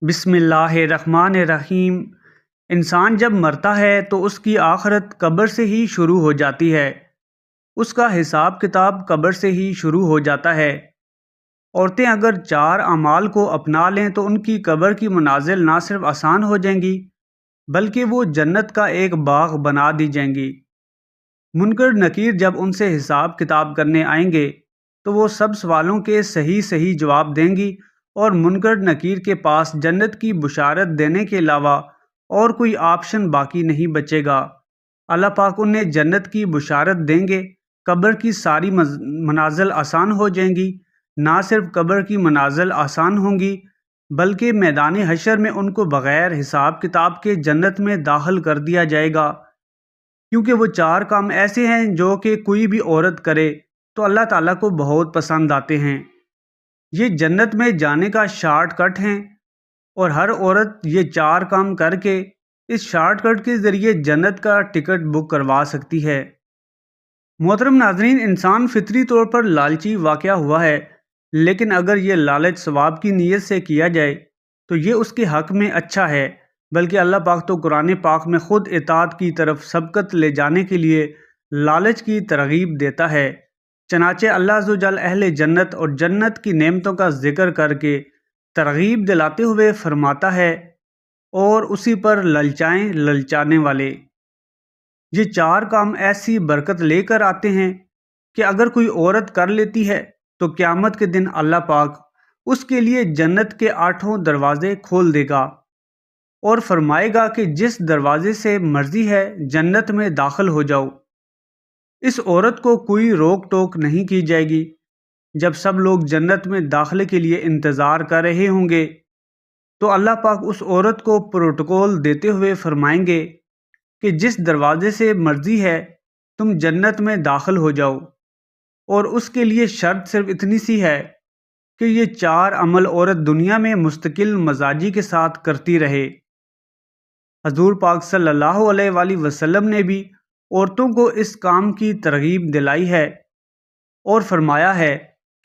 بسم اللہ الرحمن الرحیم۔ انسان جب مرتا ہے تو اس کی آخرت قبر سے ہی شروع ہو جاتی ہے۔ اس کا حساب کتاب قبر سے ہی شروع ہو جاتا ہے۔ عورتیں اگر 4 اعمال کو اپنا لیں تو ان کی قبر کی منازل نہ صرف آسان ہو جائیں گی بلکہ وہ جنت کا ایک باغ بنا دی جائیں گی۔ منکر نکیر جب ان سے حساب کتاب کرنے آئیں گے تو وہ سب سوالوں کے صحیح جواب دیں گی اور منکر نکیر کے پاس جنت کی بشارت دینے کے علاوہ اور کوئی آپشن باقی نہیں بچے گا۔ اللہ پاک انہیں جنت کی بشارت دیں گے، قبر کی ساری منازل آسان ہو جائیں گی۔ نہ صرف قبر کی منازل آسان ہوں گی بلکہ میدان حشر میں ان کو بغیر حساب کتاب کے جنت میں داخل کر دیا جائے گا، کیونکہ وہ 4 کام ایسے ہیں جو کہ کوئی بھی عورت کرے تو اللہ تعالیٰ کو بہت پسند آتے ہیں۔ یہ جنت میں جانے کا شارٹ کٹ ہیں اور ہر عورت یہ 4 کام کر کے اس شارٹ کٹ کے ذریعے جنت کا ٹکٹ بک کروا سکتی ہے۔ محترم ناظرین، انسان فطری طور پر لالچی واقع ہوا ہے، لیکن اگر یہ لالچ ثواب کی نیت سے کیا جائے تو یہ اس کے حق میں اچھا ہے، بلکہ اللہ پاک تو قرآن پاک میں خود اطاعت کی طرف سبقت لے جانے کے لیے لالچ کی ترغیب دیتا ہے۔ چنانچہ اللہ عز و جل اہل جنت اور جنت کی نعمتوں کا ذکر کر کے ترغیب دلاتے ہوئے فرماتا ہے، اور اسی پر للچائیں للچانے والے۔ یہ 4 کام ایسی برکت لے کر آتے ہیں کہ اگر کوئی عورت کر لیتی ہے تو قیامت کے دن اللہ پاک اس کے لیے جنت کے 8 دروازے کھول دے گا اور فرمائے گا کہ جس دروازے سے مرضی ہے جنت میں داخل ہو جاؤ۔ اس عورت کو کوئی روک ٹوک نہیں کی جائے گی۔ جب سب لوگ جنت میں داخلے کے لیے انتظار کر رہے ہوں گے تو اللہ پاک اس عورت کو پروٹوکول دیتے ہوئے فرمائیں گے کہ جس دروازے سے مرضی ہے تم جنت میں داخل ہو جاؤ، اور اس کے لیے شرط صرف اتنی سی ہے کہ یہ 4 عمل عورت دنیا میں مستقل مزاجی کے ساتھ کرتی رہے۔ حضور پاک صلی اللہ علیہ وآلہ وسلم نے بھی عورتوں کو اس کام کی ترغیب دلائی ہے اور فرمایا ہے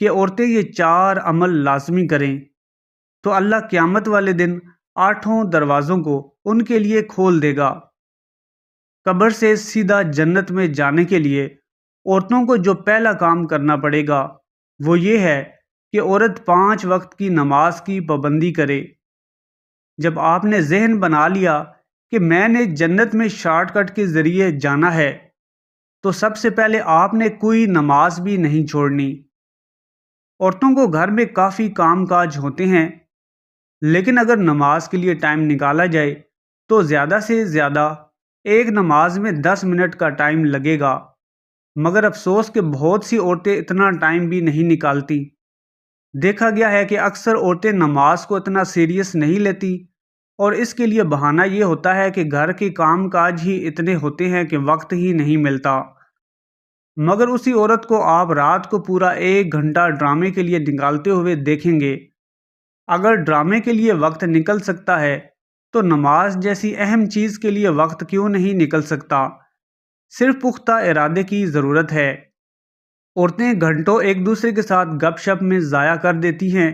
کہ عورتیں یہ 4 عمل لازمی کریں تو اللہ قیامت والے دن 8 دروازوں کو ان کے لیے کھول دے گا۔ قبر سے سیدھا جنت میں جانے کے لیے عورتوں کو جو پہلا کام کرنا پڑے گا وہ یہ ہے کہ عورت 5 وقت کی نماز کی پابندی کرے۔ جب آپ نے ذہن بنا لیا کہ میں نے جنت میں شارٹ کٹ کے ذریعے جانا ہے تو سب سے پہلے آپ نے کوئی نماز بھی نہیں چھوڑنی۔ عورتوں کو گھر میں کافی کام کاج ہوتے ہیں، لیکن اگر نماز کے لیے ٹائم نکالا جائے تو زیادہ سے زیادہ ایک نماز میں 10 منٹ کا ٹائم لگے گا، مگر افسوس کہ بہت سی عورتیں اتنا ٹائم بھی نہیں نکالتی۔ دیکھا گیا ہے کہ اکثر عورتیں نماز کو اتنا سیریس نہیں لیتی اور اس کے لیے بہانہ یہ ہوتا ہے کہ گھر کے کام کاج ہی اتنے ہوتے ہیں کہ وقت ہی نہیں ملتا۔ مگر اسی عورت کو آپ رات کو پورا 1 گھنٹہ ڈرامے کے لیے نکالتے ہوئے دیکھیں گے۔ اگر ڈرامے کے لیے وقت نکل سکتا ہے تو نماز جیسی اہم چیز کے لیے وقت کیوں نہیں نکل سکتا؟ صرف پختہ ارادے کی ضرورت ہے۔ عورتیں گھنٹوں ایک دوسرے کے ساتھ گپ شپ میں ضائع کر دیتی ہیں۔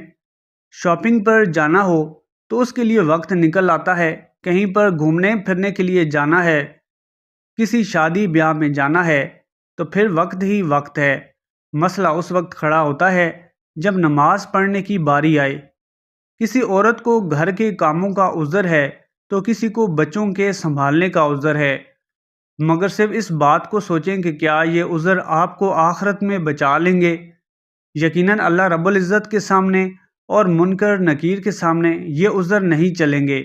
شاپنگ پر جانا ہو تو اس کے لیے وقت نکل آتا ہے، کہیں پر گھومنے پھرنے کے لیے جانا ہے، کسی شادی بیاہ میں جانا ہے تو پھر وقت ہی وقت ہے۔ مسئلہ اس وقت کھڑا ہوتا ہے جب نماز پڑھنے کی باری آئے۔ کسی عورت کو گھر کے کاموں کا عذر ہے تو کسی کو بچوں کے سنبھالنے کا عذر ہے، مگر صرف اس بات کو سوچیں کہ کیا یہ عذر آپ کو آخرت میں بچا لیں گے؟ یقیناً اللہ رب العزت کے سامنے اور منکر نکیر کے سامنے یہ عذر نہیں چلیں گے۔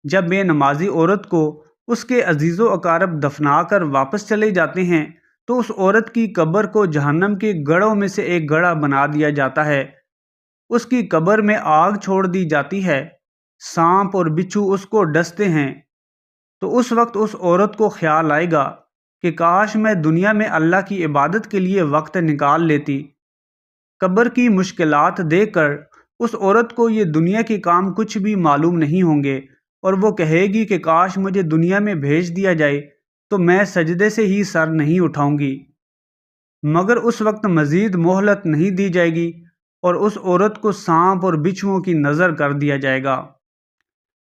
جب بے نمازی عورت کو اس کے عزیز و اقارب دفنا کر واپس چلے جاتے ہیں تو اس عورت کی قبر کو جہنم کے گڑھوں میں سے ایک گڑھا بنا دیا جاتا ہے۔ اس کی قبر میں آگ چھوڑ دی جاتی ہے، سانپ اور بچھو اس کو ڈستے ہیں۔ تو اس وقت اس عورت کو خیال آئے گا کہ کاش میں دنیا میں اللہ کی عبادت کے لیے وقت نکال لیتی۔ قبر کی مشکلات دیکھ کر اس عورت کو یہ دنیا کے کام کچھ بھی معلوم نہیں ہوں گے اور وہ کہے گی کہ کاش مجھے دنیا میں بھیج دیا جائے تو میں سجدے سے ہی سر نہیں اٹھاؤں گی، مگر اس وقت مزید مہلت نہیں دی جائے گی اور اس عورت کو سانپ اور بچھوؤں کی نظر کر دیا جائے گا۔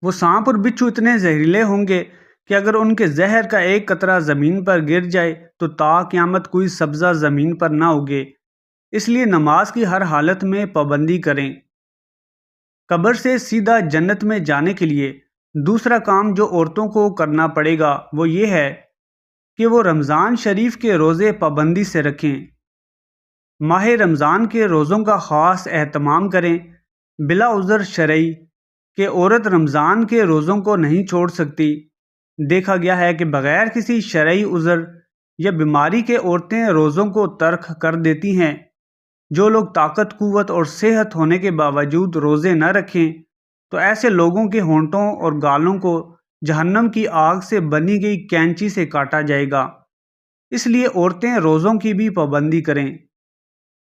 وہ سانپ اور بچھو اتنے زہریلے ہوں گے کہ اگر ان کے زہر کا ایک قطرہ زمین پر گر جائے تو تا قیامت کوئی سبزہ زمین پر نہ اگے۔ اس لیے نماز کی ہر حالت میں پابندی کریں۔ قبر سے سیدھا جنت میں جانے کے لیے دوسرا کام جو عورتوں کو کرنا پڑے گا وہ یہ ہے کہ وہ رمضان شریف کے روزے پابندی سے رکھیں۔ ماہ رمضان کے روزوں کا خاص اہتمام کریں۔ بلا عذر شرعی کہ عورت رمضان کے روزوں کو نہیں چھوڑ سکتی۔ دیکھا گیا ہے کہ بغیر کسی شرعی عذر یا بیماری کے عورتیں روزوں کو ترک کر دیتی ہیں۔ جو لوگ طاقت، قوت اور صحت ہونے کے باوجود روزے نہ رکھیں تو ایسے لوگوں کے ہونٹوں اور گالوں کو جہنم کی آگ سے بنی گئی کینچی سے کاٹا جائے گا۔ اس لیے عورتیں روزوں کی بھی پابندی کریں۔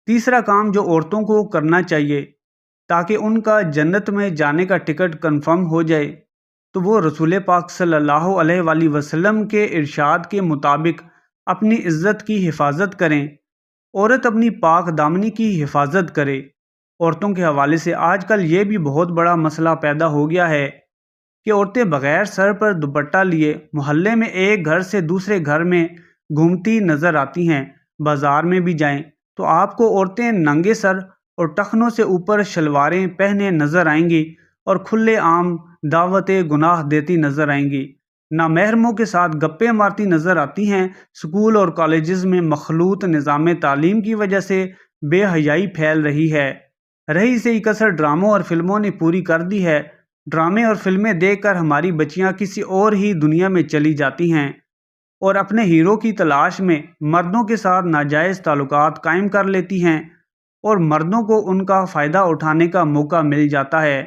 تیسرا کام جو عورتوں کو کرنا چاہیے تاکہ ان کا جنت میں جانے کا ٹکٹ کنفرم ہو جائے تو وہ رسول پاک صلی اللہ علیہ وآلہ وسلم کے ارشاد کے مطابق اپنی عزت کی حفاظت کریں۔ عورت اپنی پاک دامنی کی حفاظت کرے۔ عورتوں کے حوالے سے آج کل یہ بھی بہت بڑا مسئلہ پیدا ہو گیا ہے کہ عورتیں بغیر سر پر دوپٹہ لیے محلے میں ایک گھر سے دوسرے گھر میں گھومتی نظر آتی ہیں۔ بازار میں بھی جائیں تو آپ کو عورتیں ننگے سر اور ٹخنوں سے اوپر شلواریں پہنے نظر آئیں گی اور کھلے عام دعوت گناہ دیتی نظر آئیں گی۔ نامحرموں کے ساتھ گپیں مارتی نظر آتی ہیں۔ اسکول اور کالجز میں مخلوط نظام تعلیم کی وجہ سے بے حیائی پھیل رہی ہے۔ رہی سے کثر ڈراموں اور فلموں نے پوری کر دی ہے۔ ڈرامے اور فلمیں دیکھ کر ہماری بچیاں کسی اور ہی دنیا میں چلی جاتی ہیں اور اپنے ہیرو کی تلاش میں مردوں کے ساتھ ناجائز تعلقات قائم کر لیتی ہیں اور مردوں کو ان کا فائدہ اٹھانے کا موقع مل جاتا ہے۔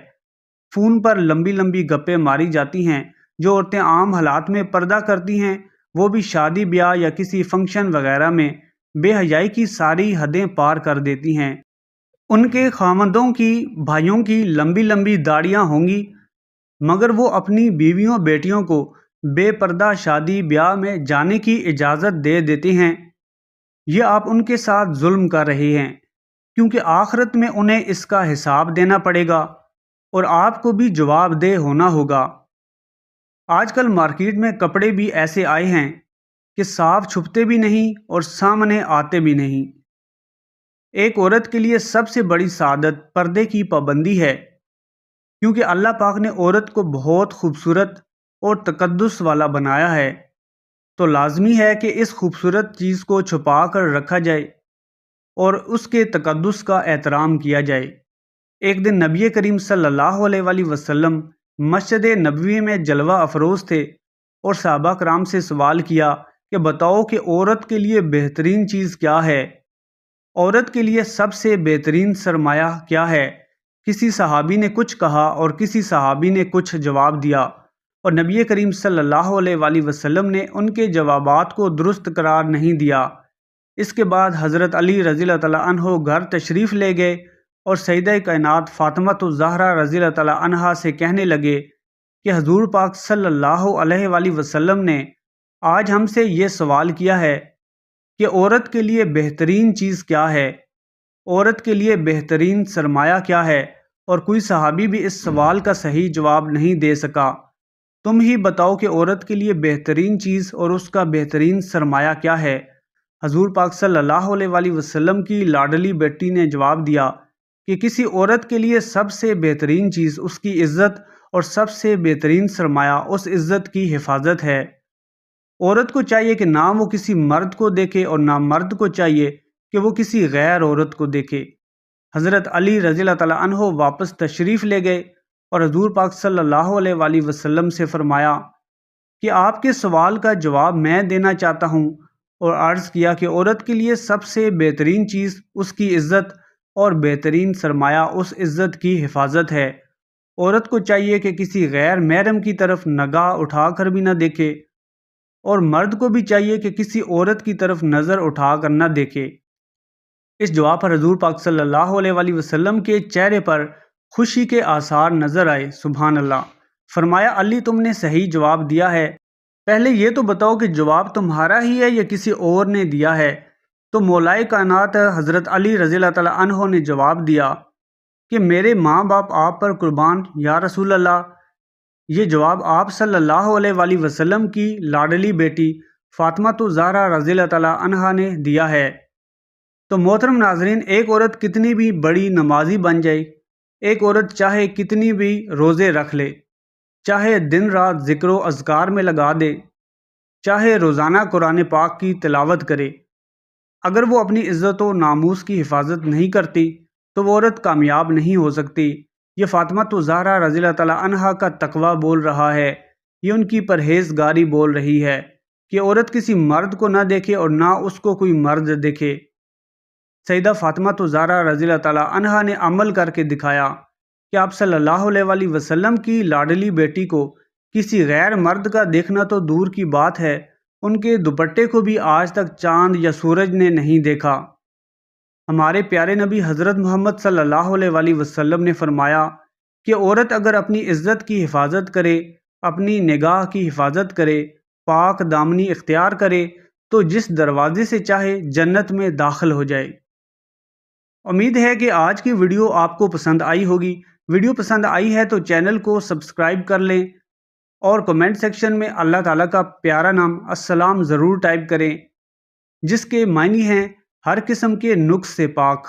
فون پر لمبی لمبی گپیں ماری جاتی ہیں۔ جو عورتیں عام حالات میں پردہ کرتی ہیں وہ بھی شادی بیاہ یا کسی فنکشن وغیرہ میں بے حیائی کی ساری حدیں پار کر دیتی ہیں۔ ان کے خاوندوں کی، بھائیوں کی لمبی لمبی داڑیاں ہوں گی مگر وہ اپنی بیویوں بیٹیوں کو بے پردہ شادی بیاہ میں جانے کی اجازت دے دیتے ہیں۔ یہ آپ ان کے ساتھ ظلم کر رہے ہیں کیونکہ آخرت میں انہیں اس کا حساب دینا پڑے گا اور آپ کو بھی جواب دہ ہونا ہوگا۔ آج کل مارکیٹ میں کپڑے بھی ایسے آئے ہیں کہ صاف چھپتے بھی نہیں اور سامنے آتے بھی نہیں۔ ایک عورت کے لیے سب سے بڑی سعادت پردے کی پابندی ہے کیونکہ اللہ پاک نے عورت کو بہت خوبصورت اور تقدس والا بنایا ہے، تو لازمی ہے کہ اس خوبصورت چیز کو چھپا کر رکھا جائے اور اس کے تقدس کا احترام کیا جائے۔ ایک دن نبی کریم صلی اللہ علیہ وآلہ وسلم مسجد نبوی میں جلوہ افروز تھے اور صحابہ کرام سے سوال کیا کہ بتاؤ کہ عورت کے لیے بہترین چیز کیا ہے؟ عورت کے لیے سب سے بہترین سرمایہ کیا ہے؟ کسی صحابی نے کچھ کہا اور کسی صحابی نے کچھ جواب دیا اور نبی کریم صلی اللہ علیہ وآلہ وسلم نے ان کے جوابات کو درست قرار نہیں دیا۔ اس کے بعد حضرت علی رضی اللہ تعالیٰ عنہ گھر تشریف لے گئے اور سیدہ کائنات فاطمہ الزہرا رضی اللہ تعالیٰ عنہا سے کہنے لگے کہ حضور پاک صلی اللہ علیہ وآلہ وسلم نے آج ہم سے یہ سوال کیا ہے کہ عورت کے لیے بہترین چیز کیا ہے، عورت کے لیے بہترین سرمایہ کیا ہے، اور کوئی صحابی بھی اس سوال کا صحیح جواب نہیں دے سکا۔ تم ہی بتاؤ کہ عورت کے لیے بہترین چیز اور اس کا بہترین سرمایہ کیا ہے؟ حضور پاک صلی اللہ علیہ وآلہ وسلم کی لاڈلی بیٹی نے جواب دیا کہ کسی عورت کے لیے سب سے بہترین چیز اس کی عزت اور سب سے بہترین سرمایہ اس عزت کی حفاظت ہے۔ عورت کو چاہیے کہ نہ وہ کسی مرد کو دیکھے اور نہ مرد کو چاہیے کہ وہ کسی غیر عورت کو دیکھے۔ حضرت علی رضی اللہ تعالیٰ عنہ واپس تشریف لے گئے اور حضور پاک صلی اللہ علیہ وآلہ وسلم سے فرمایا کہ آپ کے سوال کا جواب میں دینا چاہتا ہوں، اور عرض کیا کہ عورت کے لیے سب سے بہترین چیز اس کی عزت اور بہترین سرمایہ اس عزت کی حفاظت ہے۔ عورت کو چاہیے کہ کسی غیر محرم کی طرف نگاہ اٹھا کر بھی نہ دیکھے اور مرد کو بھی چاہیے کہ کسی عورت کی طرف نظر اٹھا کر نہ دیکھے۔ اس جواب پر حضور پاک صلی اللہ علیہ وآلہ وسلم کے چہرے پر خوشی کے آثار نظر آئے۔ سبحان اللہ۔ فرمایا علی تم نے صحیح جواب دیا ہے، پہلے یہ تو بتاؤ کہ جواب تمہارا ہی ہے یا کسی اور نے دیا ہے؟ تو مولائے کائنات حضرت علی رضی اللہ تعالیٰ عنہ نے جواب دیا کہ میرے ماں باپ آپ پر قربان یا رسول اللہ، یہ جواب آپ صلی اللہ علیہ وآلہ وسلم کی لاڈلی بیٹی فاطمہ الزہرا رضی اللہ تعالی عنہا نے دیا ہے۔ تو محترم ناظرین، ایک عورت کتنی بھی بڑی نمازی بن جائے، ایک عورت چاہے کتنی بھی روزے رکھ لے، چاہے دن رات ذکر و اذکار میں لگا دے، چاہے روزانہ قرآن پاک کی تلاوت کرے، اگر وہ اپنی عزت و ناموس کی حفاظت نہیں کرتی تو وہ عورت کامیاب نہیں ہو سکتی۔ یہ فاطمہ الزہرا رضی اللہ تعالی عنہا کا تقوی بول رہا ہے، یہ ان کی پرہیزگاری بول رہی ہے کہ عورت کسی مرد کو نہ دیکھے اور نہ اس کو کوئی مرد دیکھے۔ سیدہ فاطمہ الزہرا رضی اللہ تعالی عنہا نے عمل کر کے دکھایا کہ آپ صلی اللہ علیہ وآلہ وسلم کی لاڈلی بیٹی کو کسی غیر مرد کا دیکھنا تو دور کی بات ہے، ان کے دوپٹے کو بھی آج تک چاند یا سورج نے نہیں دیکھا۔ ہمارے پیارے نبی حضرت محمد صلی اللہ علیہ وآلہ وسلم نے فرمایا کہ عورت اگر اپنی عزت کی حفاظت کرے، اپنی نگاہ کی حفاظت کرے، پاک دامنی اختیار کرے تو جس دروازے سے چاہے جنت میں داخل ہو جائے۔ امید ہے کہ آج کی ویڈیو آپ کو پسند آئی ہوگی۔ ویڈیو پسند آئی ہے تو چینل کو سبسکرائب کر لیں اور کمنٹ سیکشن میں اللہ تعالیٰ کا پیارا نام السلام ضرور ٹائپ کریں، جس کے معنی ہیں ہر قسم کے نقص سے پاک۔